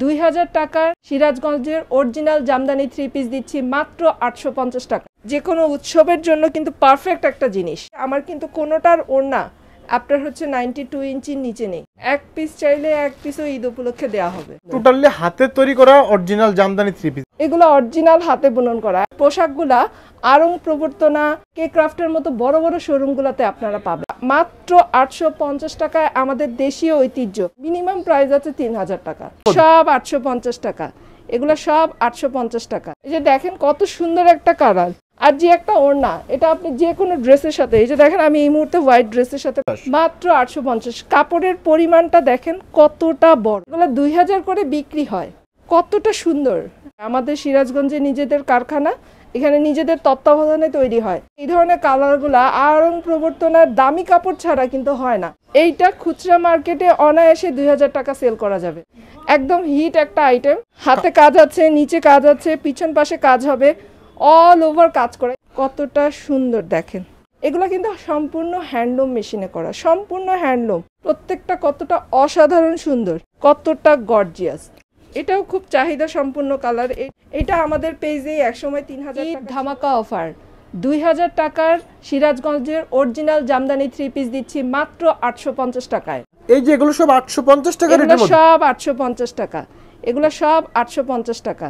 2000 টাকার সিরাজগঞ্জের original Jamdani 3 piece দিচ্ছি মাত্র 850 টাকা। যে কোনো উৎসবের জন্য কিন্তু পারফেক্ট একটা জিনিস। আমার কিন্তু কোনোটার ওড়না আপনার হচ্ছে 92 ইঞ্চির নিচে নেই। এক পিস চাইলে এক পিসও ঈদ উপলক্ষে দেওয়া হবে। টোটালি হাতে তৈরি করা অরিজিনাল জামদানি 3 পিস। এগুলো অরিজিনাল হাতে বুনন করা পোশাকগুলা আরং প্রবর্তনা কে ক্রাফটের মতো বড় বড় শোরুমগুলোতে আপনারা পাবেন মাত্র 850 টাকায়। আমাদের দেশীয় ঐতিহ্য, মিনিমাম প্রাইস আছে 3000 টাকা, সব 850 টাকা। এগুলো সব 850 টাকা। এই যে দেখেন কত সুন্দর একটা কালার, আর যে একটা ওড়না, এটা আপনি যে কোনো ড্রেসের সাথে, এই যে দেখেন আমি এই মুহূর্তে হোয়াইট ড্রেসের সাথে মাত্র 850। কাপড়ের পরিমাণটা দেখেন কতটা বড়, এগুলো 2000 করে বিক্রি হয়। কতটা সুন্দর। আমাদের সিরাজগঞ্জে নিজেদের কারখানা, এখানে নিজেদের তত্ত্বাবধানে তৈরি হয়। এই ধরনের কালারগুলা আরং প্রবর্তনার দামি কাপড় ছাড়া কিন্তু হয় না। এইটা খুচরা মার্কেটে অনায়াসে 2000 টাকা সেল করা যাবে। একদম হিট একটা আইটেম। হাতে কাজ আছে, নিচে কাজ আছে, পিছন পাশে কাজ হবে, অল ওভার কাজ করে। কতটা সুন্দর দেখেন। এগুলো কিন্তু সম্পূর্ণ হ্যান্ডলুম মেশিনে করা, সম্পূর্ণ হ্যান্ডলুম। প্রত্যেকটা কতটা অসাধারণ সুন্দর, কতটা গর্জিয়াস। এটাও খুব চাহিদা সম্পূর্ণ কালার। এটা আমাদের পেজে একসময় 3000 ধামাকা অফার। 2000 টাকার সিরাজগঞ্জের অরিজিনাল জামদানি 3 পিস দিচ্ছি মাত্র 850 টাকায়। এই যে এগুলো সব 850 টাকা রেটের মধ্যে, সব 850 টাকা। এগুলো সব 850 টাকা।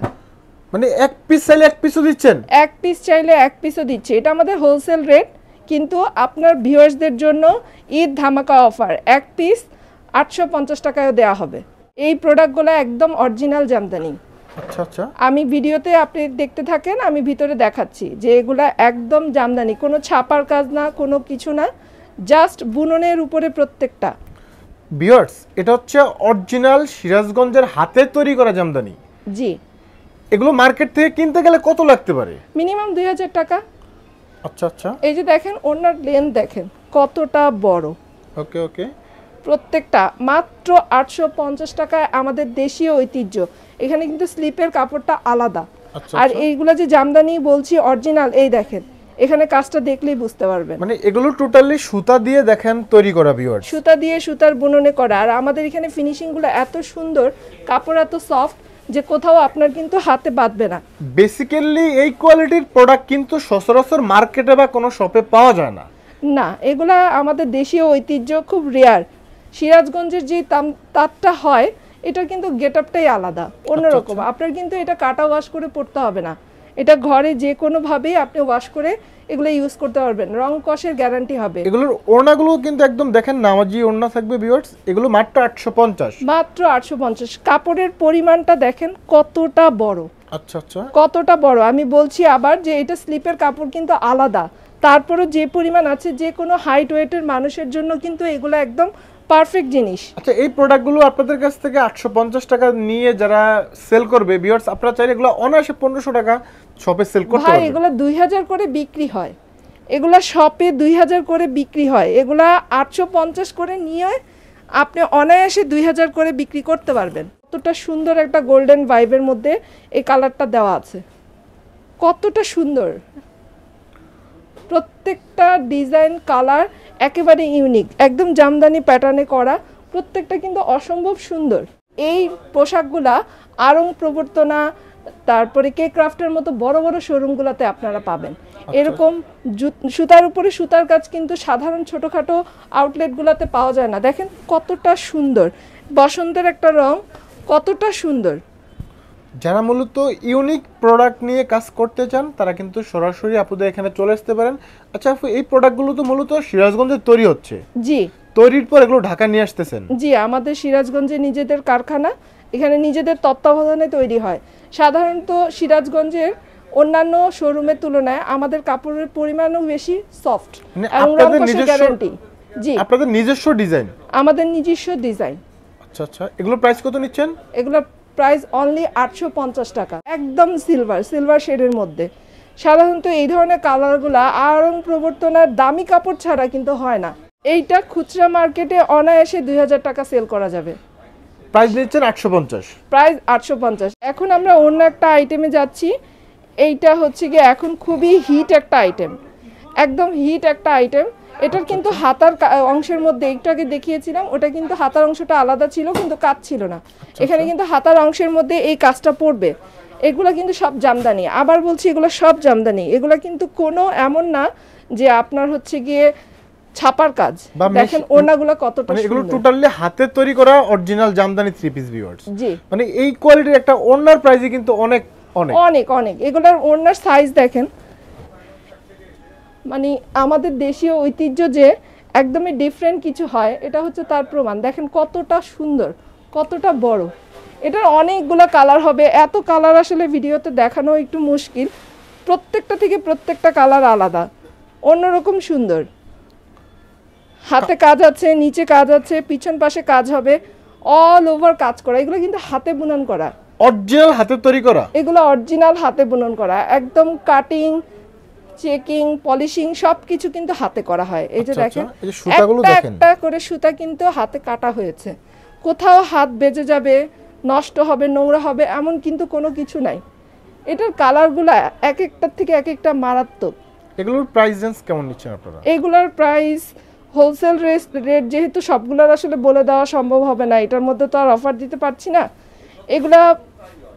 মানে এক পিস চাইলে এক পিসও দিচ্ছেন? এক পিস চাইলে এক পিসও দিচ্ছি। এটা আমাদের হোলসেল রেট, কিন্তু আপনার ভিউয়ার্সদের জন্য ঈদ ধামাকা অফার। এক পিস 850 টাকায়ও দেওয়া হবে। এই প্রোডাক্টগুলো একদম অরিজিনাল জামদানি। আচ্ছা আচ্ছা, আমি ভিডিওতে আপনি দেখতে থাকেন, আমি ভিতরে দেখাচ্ছি যে এগুলা একদম জামদানি, কোনো ছাপার কাজ না, কোনো কিছু না, জাস্ট বুননের উপরে প্রত্যেকটা। ভিউয়ার্স, এটা হচ্ছে অরিজিনাল সিরাজগঞ্জের হাতে তৈরি করা জামদানি। জি। এগুলো মার্কেট থেকে কিনতে গেলে কত লাগতে পারে? মিনিমাম 2000 টাকা। আচ্ছা আচ্ছা, এই যে দেখেন ওনার লেন্থ দেখেন কতটা বড়। ওকে ওকে। প্রত্যেকটা মাত্র 850 টাকায়। আমাদের দেশীয় ঐতিহ্য, এখানে কিন্তু স্লিপের কাপড়টা আলাদা। আর এইগুলা যে জামদানি বলছি অরিজিনাল, এই দেখেন এখানে কাজটা দেখলেই বুঝতে পারবেন। মানে এগুলো টোটালি সুতা দিয়ে দেখেন তৈরি করা ভিউয়ার্স, সুতা দিয়ে সুতার বুননে করা। আর আমাদের এখানে ফিনিশিং গুলো এত সুন্দর, কাপড় এত সফট যে কোথাও আপনার কিন্তু হাতে বাঁধবে না। বেসিক্যালি এই কোয়ালিটির প্রোডাক্ট কিন্তু সচরাচর মার্কেটে বা কোনো শপে পাওয়া যায় না। না, এগুলা আমাদের দেশীয় ঐতিহ্য, খুব রেয়ার। সিরাজগঞ্জের যে তাঁতটা হয়, এটা কিন্তু গেটআপটাই আলাদা, অন্যরকম। আপনার কিন্তু এটা কাটা ওয়াশ করে পড়তে হবে না, এটা ঘরে যে কোনোভাবেই আপনি ওয়াশ করে এগুলো ইউজ করতে পারবেন, রং কষের গ্যারান্টি হবে। এগুলোর ওড়নাগুলো কিন্তু একদম দেখেন নামাজি ওড়না থাকবে ভিউয়ার্স। এগুলো মাত্র 850। মাত্র 850। কাপড়ের পরিমাণটা দেখেন কতটা বড়। আচ্ছা আচ্ছা, কতটা বড়। আমি বলছি আবার যে এটা স্লিপের কাপড় কিন্তু আলাদা, তারপরও যে পরিমাণ আছে, যে কোনো হাইট ওয়েটের মানুষের জন্য কিন্তু এগুলো একদম পারফেক্ট জিনিস। আচ্ছা, এই প্রোডাক্টগুলো আপনাদের কাছ থেকে 850 টাকা নিয়ে যারা সেল করবে ভিউয়ার্স, আপনারা চাইলে এগুলো অনায়াসে 1500 টাকা শপে সেল করতে পারবেন। ভাই এগুলো 2000 করে বিক্রি হয়, এগুলা শপে 2000 করে বিক্রি হয়। এগুলা 850 করে নিয়ে আপনি অনায়াসে 2000 করে বিক্রি করতে পারবেন। কতটা সুন্দর একটা গোল্ডেন ভাইবের মধ্যে এই কালারটা দেওয়া আছে, কতটা সুন্দর। প্রত্যেকটা ডিজাইন কালার একেবারে ইউনিক, একদম জামদানি প্যাটার্নে করা, প্রত্যেকটা কিন্তু অসম্ভব সুন্দর। এই পোশাকগুলা আরং প্রবর্তনা, তারপরে কে ক্রাফটের মতো বড় বড় শোরুমগুলোতে আপনারা পাবেন। এরকম সুতার উপরে সুতার কাজ কিন্তু সাধারণ ছোটখাটো আউটলেটগুলোতে পাওয়া যায় না। দেখেন কতটা সুন্দর, বসন্তের একটা রং, কতটা সুন্দর। যারা মূলত ইউনিক প্রোডাক্ট নিয়ে কাজ করতে চান তারা কিন্তু সরাসরি আপুদের এখানে চলে আসতে পারেন। আচ্ছা আপু, এই প্রোডাক্টগুলো তো মূলত সিরাজগঞ্জে তৈরি হচ্ছে? জি। তৈরির পর এগুলো ঢাকা নিয়ে আসতেছেন? জি, আমাদের সিরাজগঞ্জে নিজেদের কারখানা, এখানে নিজেদের তত্ত্বাবধানে তৈরি হয়। সাধারণত সিরাজগঞ্জের অন্যান্য শোরুমের তুলনায় আমাদের কাপড়ের পরিমাণও বেশি সফট এবং রং কষের গ্যারান্টি। জি, আপনাদের নিজস্ব ডিজাইন? আমাদের নিজস্ব ডিজাইন। আচ্ছা আচ্ছা, এগুলো প্রাইস কত নিচ্ছেন? এগুলো প্রাইস অনলি 850 টাকা, একদম সিলভার শেডের মধ্যে। সাধারণত এই ধরনের কালারগুলা আরং প্রবর্তনার দামি কাপড় ছাড়া কিন্তু হয় না। এইটা খুচরা মার্কেটে অনায়াসে 2000 টাকা সেল করা যাবে। প্রাইস নিচ্ছেন 850? প্রাইস 850। এখন আমরা অন্য একটা আইটেমে যাচ্ছি। এইটা হচ্ছে গিয়ে এখন খুবই হিট একটা আইটেম, একদম হিট একটা আইটেম। এটার কিন্তু হাতার অংশের মধ্যে একটু আগে দেখিয়েছিলাম, ওটা কিন্তু হাতার অংশটা আলাদা ছিল কিন্তু কাজ ছিল না। এখানে কিন্তু হাতার অংশের মধ্যে এই কাজটা পড়বে। এগুলো কিন্তু সব জামদানি, আবার বলছি এগুলো সব জামদানি। এগুলো কিন্তু কোনো এমন না যে আপনার হচ্ছে গিয়ে ছাপার কাজ। দেখেন ওড়নাগুলো কতটা সুন্দর, এগুলো টোটালি হাতে তৈরি করা original Jamdani three piece viewers. জি, মানে এই কোয়ালিটির একটা ওড়নার প্রাইসই কিন্তু অনেক অনেক অনেক অনেক। এগুলোর ওড়নার সাইজ দেখেন, মানে আমাদের দেশীয় ঐতিহ্য যে একদমই ডিফারেন্ট কিছু হয় এটা হচ্ছে তার প্রমাণ। দেখেন কতটা সুন্দর, কতটা বড়। এটার অনেকগুলো কালার হবে, এত কালার আসলে ভিডিওতে দেখানো একটু মুশকিল। প্রত্যেকটা থেকে প্রত্যেকটা কালার আলাদা, অন্যরকম সুন্দর। হাতে কাজ আছে, নিচে কাজ আছে, পিছন পাশে কাজ হবে, অল ওভার কাজ করা। এগুলো কিন্তু হাতে বুনন করা, অরিজিনাল হাতে তৈরি করা। এগুলো অরিজিনাল হাতে বুনন করা, একদম কাটিং, চেকিং, পলিশিং সবকিছু কিন্তু হাতে করা হয়। এই যে দেখেন এই যে সুতাগুলো দেখেন, একটা করে সুতা কিন্তু হাতে কাটা হয়েছে। কোথাও হাত বেজে যাবে, নষ্ট হবে, নোংরা হবে এমন কিন্তু কোনো কিছু নাই। এটার কালারগুলো এক একটার থেকে এক একটা মারাত্মক। এগুলোর প্রাইস রেঞ্জ কেমন নিচ্ছেন আপনারা? এগুলোর প্রাইস হোলসেল রেট যেহেতু সবগুলোর আসলে বলে দেওয়া সম্ভব হবে না, এটার মধ্যে তো আর অফার দিতে পারছি না। এগুলা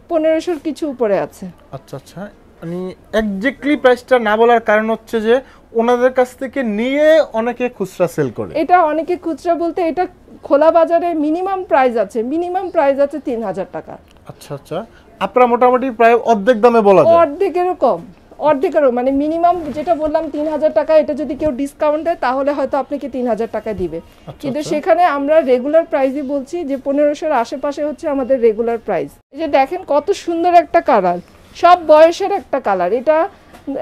1500 কিছু উপরে আছে। আচ্ছা আচ্ছা, মানে এক্স্যাক্টলি প্রাইসটা না বলার কারণ হচ্ছে যে ওনাদের কাছ থেকে নিয়ে অনেকে খুচরা সেল করে। এটা অনেকে খুচরা বলতে এটা খোলা বাজারে মিনিমাম প্রাইস আছে, মিনিমাম প্রাইস আছে 3000 টাকা। আচ্ছা আচ্ছা, আপনারা মোটামুটি প্রায় অর্ধেক দামে বলা যায়। অর্ধেকেরও কম, অর্ধেকেরও, মানে মিনিমাম যেটা বললাম 3000 টাকা, এটা যদি কেউ ডিসকাউন্ট দেয় তাহলে হয়তো আপনাকে 3000 টাকা দিবে। কিন্তু সেখানে আমরা রেগুলার প্রাইসই বলছি যে 1500-এর আশেপাশে হচ্ছে আমাদের রেগুলার প্রাইস। এই যে দেখেন কত সুন্দর একটা কালার, সব বয়সের একটা কালার। এটা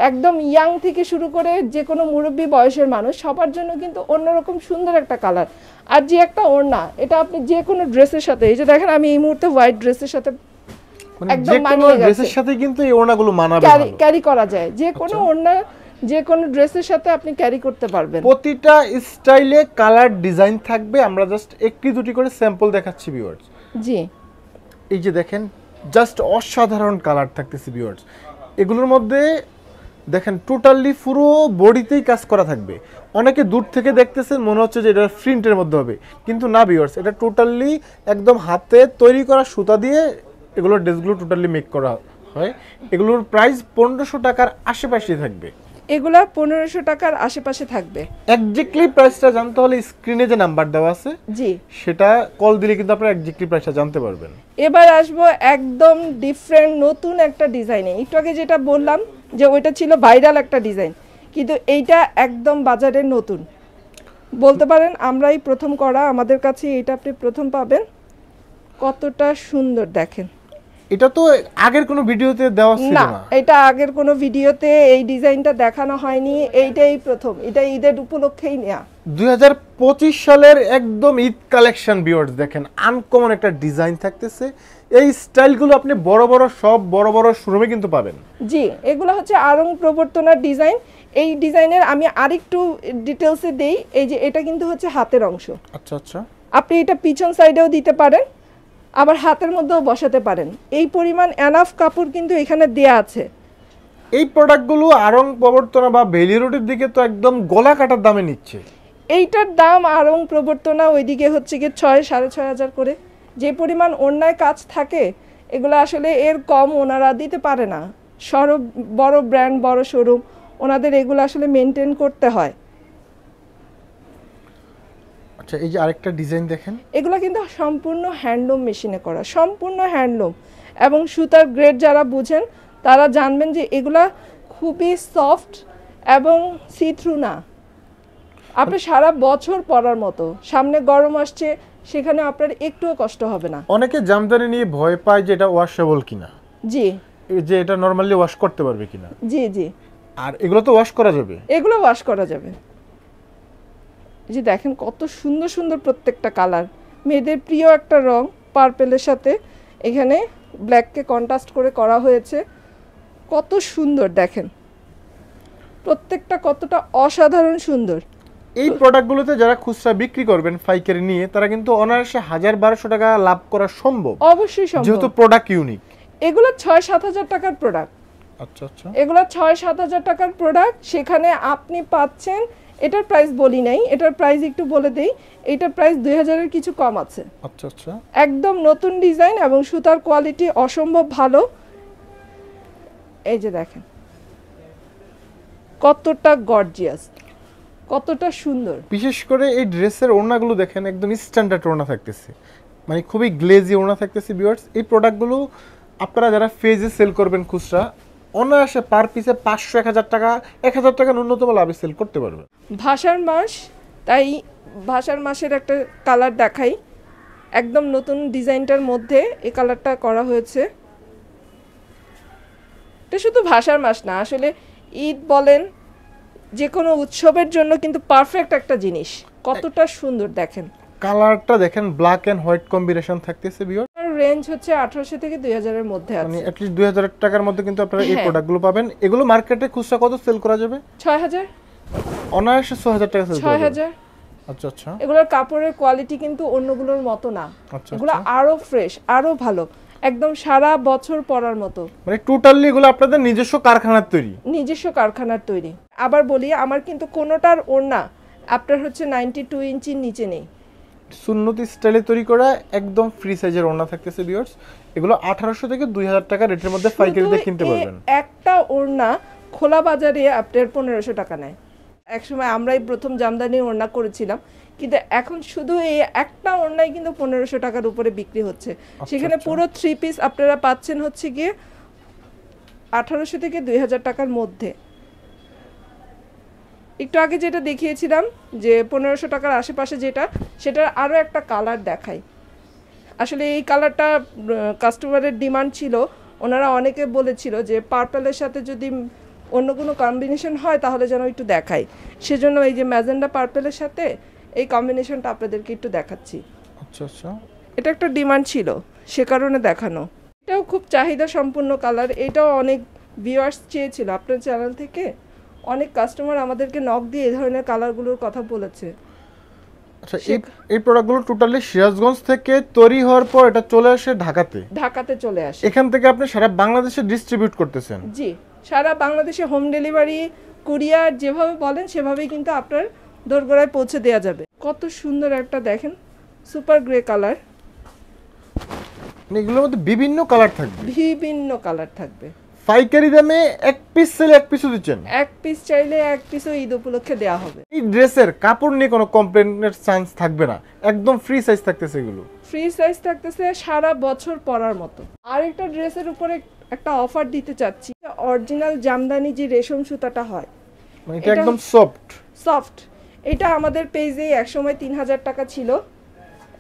একদম ইয়াং থেকে শুরু করে যে কোনো মুরব্বী বয়সের মানুষ সবার জন্য কিন্তু অন্যরকম সুন্দর একটা কালার। আর যে একটা ওড়না, এটা আপনি যে কোনো ড্রেসের সাথে, এই যে দেখেন আমি এই মুহূর্তে হোয়াইট ড্রেসের সাথে মানে যে কোনো ড্রেসের সাথে কিন্তু এই ওড়নাগুলো মানাবে, ক্যারি করা যায়। যে কোনো ওড়না যে কোনো ড্রেসের সাথে আপনি ক্যারি করতে পারবেন। প্রতিটা স্টাইলে কালার ডিজাইন থাকবে। আমরা জাস্ট একটি দুটি করে স্যাম্পল দেখাচ্ছি ভিউয়ার্স। জি, এই যে দেখেন জাস্ট অসাধারণ কালার থাকতেছে ভিউয়ার্স। এগুলোর মধ্যে দেখেন টোটালি পুরো বডিতেই কাজ করা থাকবে। অনেকে দূর থেকে দেখতেছেন মনে হচ্ছে যে এটা প্রিন্টের মধ্যে হবে, কিন্তু না ভিউয়ার্স, এটা টোটালি একদম হাতে তৈরি করা সুতা দিয়ে এগুলোর ড্রেসগুলো টোটালি মেক করা হয়। এগুলোর প্রাইস 1500 টাকার আশেপাশে থাকবে। এগুলা 1500 টাকার আশেপাশে থাকবে। এক্স্যাক্টলি প্রাইসটা জানতে হলে স্ক্রিনে যে নাম্বার দেওয়া আছে জি, সেটা কল দিলে কিন্তু আপনারা এক্স্যাক্টলি প্রাইসটা জানতে পারবেন। এবার আসবো একদম ডিফারেন্ট নতুন একটা ডিজাইনে। একটু আগে যেটা বললাম যে ওইটা ছিল ভাইরাল একটা ডিজাইন, কিন্তু এইটা একদম বাজারে নতুন বলতে পারেন। আমরাই প্রথম করা, আমাদের কাছে এটা আপনি প্রথম পাবেন। কতটা সুন্দর দেখেন। এটা তো আগের কোনো ভিডিওতে দেওয়া ছিল না, না। এটা আগের কোনো ভিডিওতে এই ডিজাইনটা দেখানো হয়নি, এইটাই প্রথম। এটা ঈদের উপলক্ষেই নেয়া। 2025 সালের একদম ঈদ কালেকশন ভিউয়ার্স, দেখেন আনকমন একটা ডিজাইন থাকতেছে। এই স্টাইলগুলো আপনি বড় বড় শোরুমে কিন্তু পাবেন। জি, এগুলো হচ্ছে আরং প্রবর্তনার ডিজাইন। এই ডিজাইনের আমি আরেকটু ডিটেলসে দেই। এই যে এটা কিন্তু হচ্ছে হাতের অংশ। আচ্ছা আচ্ছা, আপনি এটা পিছন সাইডেও দিতে পারেন, আবার হাতের মধ্যেও বসাতে পারেন। এই পরিমাণ এনাফ কাপড় কিন্তু এখানে দেয়া আছে। এই প্রোডাক্টগুলো আরং প্রবর্তনা বা ভ্যালি রোডের দিকে তো একদম গলা কাটার দামে নিচ্ছে। এইটার দাম আরং প্রবর্তনা ওইদিকে হচ্ছে গিয়ে 6,500 করে। যে পরিমাণ অন্যায় কাজ থাকে এগুলো আসলে এর কম ওনারা দিতে পারে না। বড় ব্র্যান্ড, বড় শোরুম, ওনাদের এগুলো আসলে মেনটেন করতে হয়। আচ্ছা, এই যে আরেকটা ডিজাইন দেখেন, এগুলো কিন্তু সম্পূর্ণ হ্যান্ডলুম মেশিনে করা, সম্পূর্ণ হ্যান্ডলুম। এবং সুতার গ্রেড যারা বুঝেন তারা জানবেন যে এগুলা খুবই সফট এবং সি থ্রু না। আপনি সারা বছর পরার মতো। সামনে গরম আসছে, সেখানে আপনার একটুও কষ্ট হবে না। অনেকে জামদানি নিয়ে ভয় পায় যে এটা ওয়াশেবল কিনা। জি, যে এটা নরমালি ওয়াশ করতে পারবে কিনা। জি জি, আর এগুলো তো ওয়াশ করা যাবে, এগুলো ওয়াশ করা যাবে। যে দেখেন কত সুন্দর সুন্দর প্রত্যেকটা কালার। মেয়েদের প্রিয় একটা রং পার্পেলের সাথে এখানে ব্ল্যাককে কন্ট্রাস্ট করে করা হয়েছে। কত সুন্দর দেখেন, প্রত্যেকটা কতটা অসাধারণ সুন্দর। এই প্রোডাক্টগুলোতে যারা খুচরা বিক্রি করবেন পাইকারি নিয়ে, তারা কিন্তু অনায়াসে 1000-1200 টাকা লাভ করা সম্ভব। অবশ্যই সম্ভব, যেহেতু প্রোডাক্ট ইউনিক। এগুলো 6-7 হাজার টাকার প্রোডাক্ট। আচ্ছা আচ্ছা, এগুলো 6-7 হাজার টাকার প্রোডাক্ট। সেখানে আপনি পাচ্ছেন এটার প্রাইস বলি নাই, এটার প্রাইস একটু বলে দেই। এটার প্রাইস 2000 এর কিছু কম আছে। আচ্ছা আচ্ছা, একদম নতুন ডিজাইন এবং সুতার কোয়ালিটি অসম্ভব ভালো। এই যে দেখেন কতটা গর্জিয়াস, কতটা সুন্দর। বিশেষ করে এই ড্রেসের ওড়নাগুলো দেখেন একদম স্ট্যান্ডার্ড ওড়না থাকতেছে, মানে খুবই গ্লেজি ওড়না থাকতেছে ভিউয়ার্স। এই প্রোডাক্টগুলো আপনারা যারা ফেজে সেল করবেন খুচরা, অনায়াসে পার পিসে 500-1000 টাকা, 1000 টাকা ন্যূনতম লাভে সেল করতে পারবে। ভাষার মাস, তাই ভাষার মাসের একটা কালার দেখাই। একদম নতুন ডিজাইনটার মধ্যে এই কালারটা করা হয়েছে। এটা শুধু ভাষার মাস না, আসলে ঈদ বলেন যে কোনো উৎসবের জন্য কিন্তু পারফেক্ট একটা জিনিস। কতটা সুন্দর দেখেন, কালারটা দেখেন, ব্ল্যাক এন্ড হোয়াইট কম্বিনেশন থাকতেছে ভিউয়ার্স। রেঞ্জ হচ্ছে 1800 থেকে 2000 এর মধ্যে মানে আছে। অ্যাট লিস্ট 2000 টাকার মধ্যে কিন্তু আপনারা এই হ্যাঁ। প্রোডাক্টগুলো পাবেন। এগুলো মার্কেটে খুচরা কত সেল করা যাবে? 6000, অনায়াসে 6000 টাকা সেল করা যাবে। 6000। আচ্ছা আচ্ছা এগুলোর কাপড়ের কোয়ালিটি কিন্তু অন্যগুলোর মতো না, আচ্ছা, এগুলো আচ্ছা। আরো ফ্রেশ, আরো ভালো, একদম সারা বছর পরার মতো। মানে টোটালি এগুলো আপনাদের নিজস্ব কারখানার তৈরি? নিজস্ব কারখানার তৈরি। আবার বলি, আমার কিন্তু কোনোটার ওড়না আপনার হচ্ছে 92 ইঞ্চির নিচে নেই। সুন্নতি স্টাইলে তৈরি করা একদম ফ্রি সাইজের ওড়না থাকতেছে ভিউয়ার্স। এগুলো 1800 থেকে 2000 টাকা রেটের মধ্যে পাইকারিতে কিনতে শুধু পারবেন। একটা ওড়না খোলা বাজারে আপনার 1500 টাকা নেয়। একসময় আমরাই প্রথম জামদানি ওড়না করেছিলাম, কিন্তু এখন শুধু এই একটা ওড়নাই কিন্তু 1500 টাকার উপরে বিক্রি হচ্ছে। সেখানে আচ্ছা। পুরো 3 পিস আপনারা পাচ্ছেন হচ্ছে গিয়ে 1800 থেকে 2000 টাকার মধ্যে। একটু আগে যেটা দেখিয়েছিলাম যে 1500 টাকার আশেপাশে যেটা, সেটার আরও একটা কালার দেখাই। আসলে এই কালারটা কাস্টমারের ডিমান্ড ছিল, ওনারা অনেকে বলেছিল যে পার্পলের সাথে যদি অন্য কোনো কম্বিনেশন হয় তাহলে যেন একটু দেখাই, সেজন্য এই যে ম্যাজেন্ডা পার্পলের সাথে এই কম্বিনেশনটা আপনাদেরকে একটু দেখাচ্ছি। আচ্ছা আচ্ছা, এটা একটা ডিমান্ড ছিল, সে কারণে দেখানো। এটাও খুব চাহিদা সম্পূর্ণ কালার, এটাও অনেক ভিউয়ার্স চেয়েছিল আপনার চ্যানেল থেকে। অনেক কাস্টমার আমাদেরকে নক দিয়ে এই ধরনের কালারগুলোর কথা বলেছে। আচ্ছা, এই প্রোডাক্টগুলো টোটালি সিরাজগঞ্জ থেকে তৈরি হওয়ার পর এটা চলে আসে ঢাকাতে চলে আসে। এখান থেকে আপনি সারা বাংলাদেশে ডিস্ট্রিবিউট করতেছেন? জি, সারা বাংলাদেশে হোম ডেলিভারি, কুরিয়ার যেভাবে বলেন সেভাবেই কিন্তু আপনার দোরগোড়ায় পৌঁছে দেওয়া যাবে। কত সুন্দর একটা দেখেন সুপার গ্রে কালার। এগুলোর মধ্যে বিভিন্ন কালার থাকবে? বিভিন্ন কালার থাকবে। পাইকারি দামে এক পিস সেলে এক পিসও দিচ্ছেন? এক পিস চাইলে এক পিসও ঈদ উপলক্ষে দেওয়া হবে। এই ড্রেসের কাপড় নিয়ে কোনো কমপ্লেনের চান্স থাকবে না, একদম ফ্রি সাইজ থাকতেছে এগুলো? ফ্রি সাইজ থাকতেছে, সারা বছর পরার মতো। আর একটা ড্রেসের উপরে একটা অফার দিতে চাচ্ছি। অরিজিনাল জামদানি যে রেশম সুতাটা হয়, মানে এটা একদম সফট। এটা আমাদের পেজে একসময় 3000 টাকা ছিল,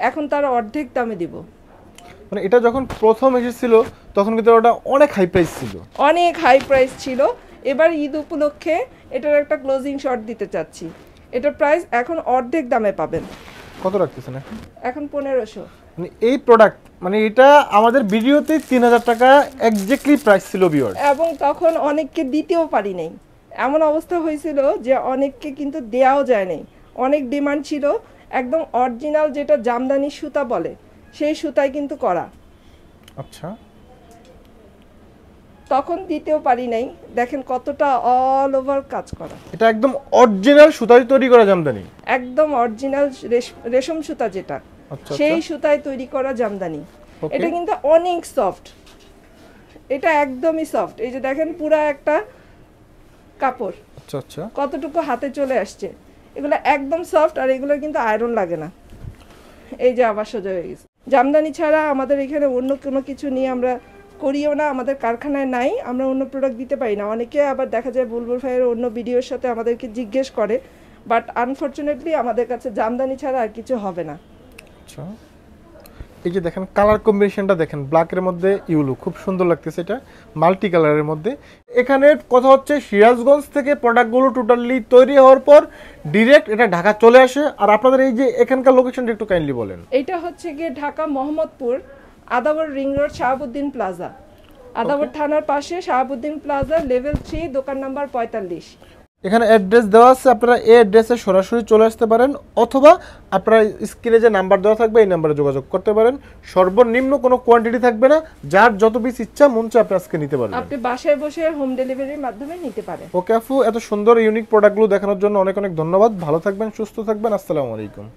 এখন তার অর্ধেক দামে দিব। মানে এটা যখন প্রথম এসেছিল তখন কিন্তু ওটা অনেক হাই প্রাইস ছিল, অনেক হাই প্রাইস ছিল। এবার ঈদ উপলক্ষে এটার একটা ক্লোজিং শট দিতে চাচ্ছি। এটার প্রাইস এখন অর্ধেক দামে পাবেন। কত রাখতেছেন এখন? এখন 1500। মানে এই প্রোডাক্ট, মানে এটা আমাদের ভিডিওতে 3000 টাকা এক্স্যাক্টলি প্রাইস ছিল ভিউয়ার, এবং তখন অনেককে দিতেও পারি নাই, এমন অবস্থা হয়েছিল যে অনেককে কিন্তু দেওয়াও যায় নাই। অনেক ডিমান্ড ছিল, একদম অরিজিনাল যেটা জামদানি সুতা বলে সেই সুতায় কিন্তু করা। আচ্ছা, তখন দিতেও পারি নাই। দেখেন কতটা অল ওভার কাজ করা। এটা একদম অরিজিনাল সুতায় তৈরি করা জামদানি? একদম অরিজিনাল রেশম সুতা যেটা, আচ্ছা, সেই সুতায় তৈরি করা জামদানি। Okay. এটা কিন্তু অনেক সফট, এটা একদমই সফট। এই যে দেখেন পুরা একটা কাপড় আচ্ছা আচ্ছা, কতটুকু হাতে চলে আসছে। এগুলো একদম সফট, আর এগুলো কিন্তু আয়রন লাগে না। এই যে আবার সোজা হয়ে গেছে। জামদানি ছাড়া আমাদের এখানে অন্য কোনো কিছু নিয়ে আমরা করিও না, আমাদের কারখানায় নাই, আমরা অন্য প্রোডাক্ট দিতে পারি না। অনেকে আবার দেখা যায় বুলবুল ভাইয়ের অন্য ভিডিওর সাথে আমাদেরকে জিজ্ঞেস করে, বাট আনফরচুনেটলি আমাদের কাছে জামদানি ছাড়া আর কিছু হবে না। আচ্ছা, এই যে দেখেন কালার কম্বিনেশনটা দেখেন, ব্ল্যাকের মধ্যে ইউলো, খুব সুন্দর লাগতেছে। এটা মাল্টি কালারের মধ্যে। এখানে কথা হচ্ছে সিরাজগঞ্জ থেকে প্রোডাক্টগুলো টোটালি তৈরি হওয়ার পর ডিরেক্ট এটা ঢাকা চলে আসে। আর আপনাদের এই যে এখানকার লোকেশনটা একটু কাইন্ডলি বলেন। এটা হচ্ছে গিয়ে Dhaka Mohammadpur Adabor ring road, Shahabuddin plaza, Adabor থানার পাশে শাহাবুদ্দিন প্লাজা, লেভেল 3, দোকান নাম্বার 45। এখানে অ্যাড্রেস দেওয়া আছে, আপনারা এই অ্যাড্রেসে সরাসরি চলে আসতে পারেন, অথবা আপনারা স্ক্রিনে যে নাম্বার দেওয়া থাকবে এই নাম্বারে যোগাযোগ করতে পারেন। সর্বনিম্ন কোনো কোয়ান্টিটি থাকবে না, যার যত পিস ইচ্ছা মন চায় আপনি আজকে নিতে পারবেন। আপনি বাসায় বসে হোম ডেলিভারির মাধ্যমে নিতে পারেন। ওকে আপু, এত সুন্দর ইউনিক প্রোডাক্টগুলো দেখানোর জন্য অনেক অনেক ধন্যবাদ। ভালো থাকবেন, সুস্থ থাকবেন, আসসালামু আলাইকুম।